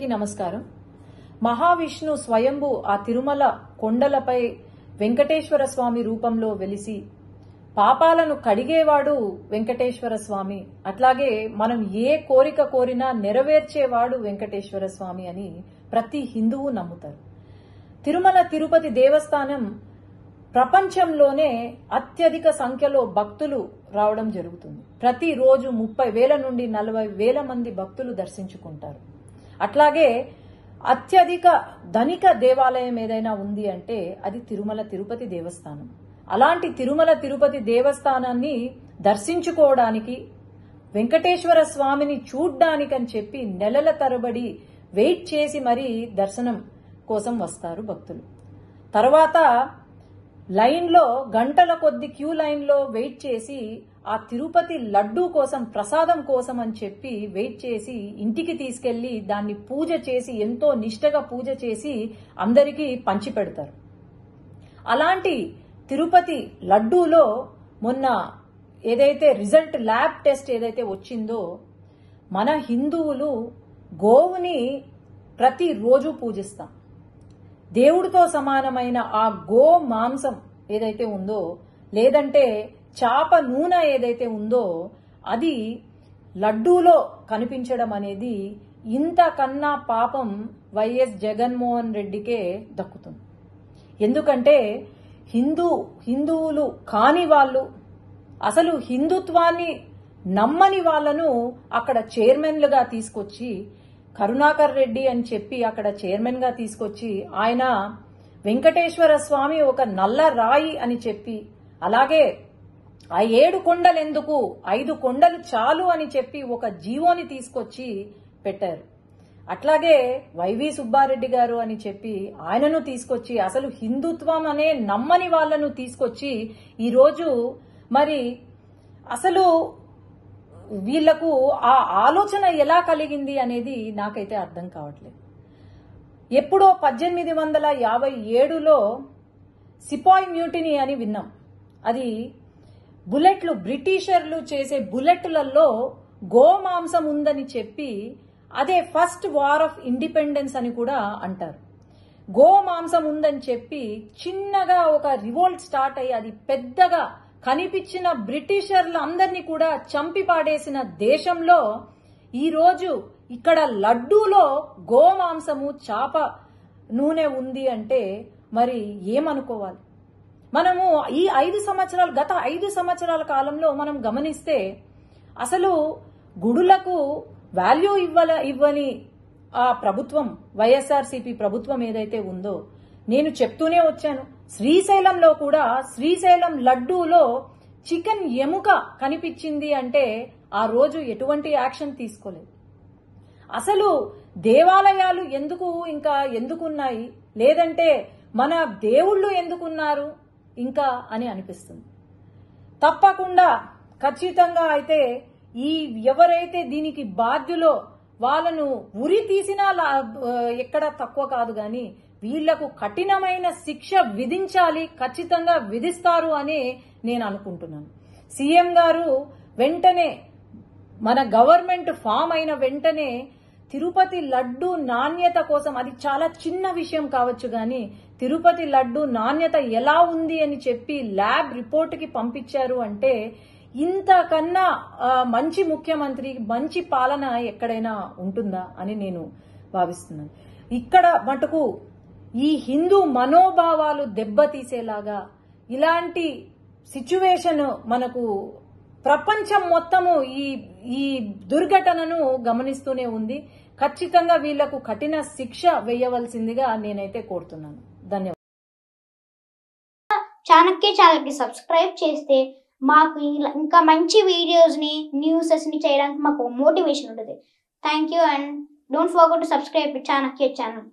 అందరికీ నమస్కారం. మహావిష్ణు స్వయంభు ఆ తిరుమల కొండలపై వెంకటేశ్వర స్వామి రూపంలో వెలిసి పాపాలను కడిగేవాడు వెంకటేశ్వర స్వామి, అట్లాగే మనం ఏ కోరిక కోరినా నెరవేర్చేవాడు వెంకటేశ్వర స్వామి అని ప్రతి హిందువు నమ్ముతారు. తిరుమల తిరుపతి దేవస్థానం ప్రపంచంలోనే అత్యధిక సంఖ్యలో భక్తులు రావడం జరుగుతుంది. ప్రతిరోజు 30,000 నుండి 40,000 మంది భక్తులు దర్శించుకుంటారు. అట్లాగే అత్యధిక ధనిక దేవాలయం ఏదైనా ఉంది అంటే అది తిరుమల తిరుపతి దేవస్థానం. అలాంటి తిరుమల తిరుపతి దేవస్థానాన్ని దర్శించుకోవడానికి, వెంకటేశ్వర స్వామిని చూడ్డానికని చెప్పి నెలల తరబడి వెయిట్ చేసి మరీ దర్శనం కోసం వస్తారు భక్తులు. తర్వాత లైన్లో గంటల కొద్ది క్యూ లైన్లో వెయిట్ చేసి ఆ తిరుపతి లడ్డూ కోసం, ప్రసాదం కోసం అని చెప్పి వెయిట్ చేసి ఇంటికి తీసుకెళ్లి దాన్ని పూజ చేసి, ఎంతో నిష్టగా పూజ చేసి అందరికీ పంచి పెడతారు. అలాంటి తిరుపతి లడ్డూలో మొన్న ఏదైతే రిజల్ట్ ల్యాబ్ టెస్ట్ ఏదైతే వచ్చిందో, మన హిందువులు గోవుని ప్రతిరోజు పూజిస్తాం. దేవుడితో సమానమైన ఆ గో మాంసం ఏదైతే ఉందో, లేదంటే చాప నూనె ఏదైతే ఉందో, అది లడ్డూలో కనిపించడం అనేది ఇంతకన్నా పాపం వైఎస్ జగన్మోహన్ రెడ్డికే దక్కుతుంది. ఎందుకంటే హిందువులు కాని వాళ్ళు, అసలు హిందుత్వాన్ని నమ్మని వాళ్లను అక్కడ చైర్మన్లుగా తీసుకొచ్చి, కరుణాకర్ రెడ్డి అని చెప్పి అక్కడ చైర్మన్ గా తీసుకొచ్చి, ఆయన వెంకటేశ్వర స్వామి ఒక నల్ల రాయి అని చెప్పి, అలాగే ఆ 7 కొండలు ఎందుకు, 5 కొండలు చాలు అని చెప్పి ఒక జీవోని తీసుకొచ్చి పెట్టారు. అట్లాగే వైవి సుబ్బారెడ్డి గారు అని చెప్పి ఆయనను తీసుకొచ్చి, అసలు హిందుత్వం అనే నమ్మని వాళ్లను తీసుకొచ్చి ఈరోజు మరి అసలు వీళ్లకు ఆ ఆలోచన ఎలా కలిగింది అనేది నాకైతే అర్థం కావట్లేదు. ఎప్పుడో 1857లో సిపాయి మ్యూటినీ అని విన్నాం. అది బుల్లెట్లు, బ్రిటిషర్లు చేసే బుల్లెట్లలో గోమాంసం ఉందని చెప్పి, అదే ఫస్ట్ వార్ ఆఫ్ ఇండిపెండెన్స్ అని కూడా అంటారు. గోమాంసం ఉందని చెప్పి చిన్నగా ఒక రివోల్ట్ స్టార్ట్ అయ్యి అది పెద్దగా కనిపించిన బ్రిటిషర్లు అందరినీ కూడా చంపి పాడేసిన దేశంలో ఈరోజు ఇక్కడ లడ్డూలో గోమాంసము, చాప నూనె ఉంది అంటే మరి ఏమనుకోవాలి? మనము ఈ గత 5 సంవత్సరాల కాలంలో మనం గమనిస్తే అసలు గుడులకు వాల్యూ ఇవ్వని ఆ ప్రభుత్వం, వైఎస్ఆర్సీపీ ప్రభుత్వం ఏదైతే ఉందో, నేను చెప్తూనే వచ్చాను. శ్రీశైలంలో కూడా శ్రీశైలం లడ్డూలో చికెన్ ఎముక కనిపించింది అంటే ఆ రోజు ఎటువంటి యాక్షన్ తీసుకోలేదు. అసలు దేవాలయాలు ఎందుకున్నాయి, లేదంటే మన దేవుళ్ళు ఎందుకున్నారు ఇంకా అని అనిపిస్తుంది. తప్పకుండా ఖచ్చితంగా అయితే ఎవరైతే దీనికి బాధ్యులో వాళ్ళను ఉరి తీసినా ఎక్కడ తక్కువ కాదు, గాని వీళ్లకు కఠినమైన శిక్ష విధించాలి, ఖచ్చితంగా విధిస్తారు అని నేను అనుకుంటున్నాను. సీఎం గారు వెంటనే, మన గవర్నమెంట్ ఫామ్ అయిన వెంటనే తిరుపతి లడ్డు నాణ్యత కోసం, అది చాలా చిన్న విషయం కావచ్చు గాని తిరుపతి లడ్డు నాణ్యత ఎలా ఉంది అని చెప్పి ల్యాబ్ రిపోర్ట్కి పంపించారు అంటే ఇంతకన్నా మంచి ముఖ్యమంత్రి, మంచి పాలన ఎక్కడైనా ఉంటుందా అని నేను భావిస్తున్నాను. ఇక్కడ మటుకు ఈ హిందూ మనోభావాలు దెబ్బతీసేలాగా ఇలాంటి సిచ్యువేషన్ మనకు ప్రపంచం మొత్తము ఈ దుర్ఘటనను గమనిస్తూనే ఉంది. ఖచ్చితంగా వీళ్లకు కఠిన శిక్ష వేయవలసిందిగా నేనైతే కోరుతున్నాను. ధన్యవాదాలు. చాణక్య ఛానల్కి సబ్స్క్రైబ్ చేస్తే మాకు ఇంకా మంచి వీడియోస్ని, న్యూసెస్ని చేయడానికి మాకు మోటివేషన్ ఉంటుంది. Thank you and don't forget to subscribe Chanakya channel.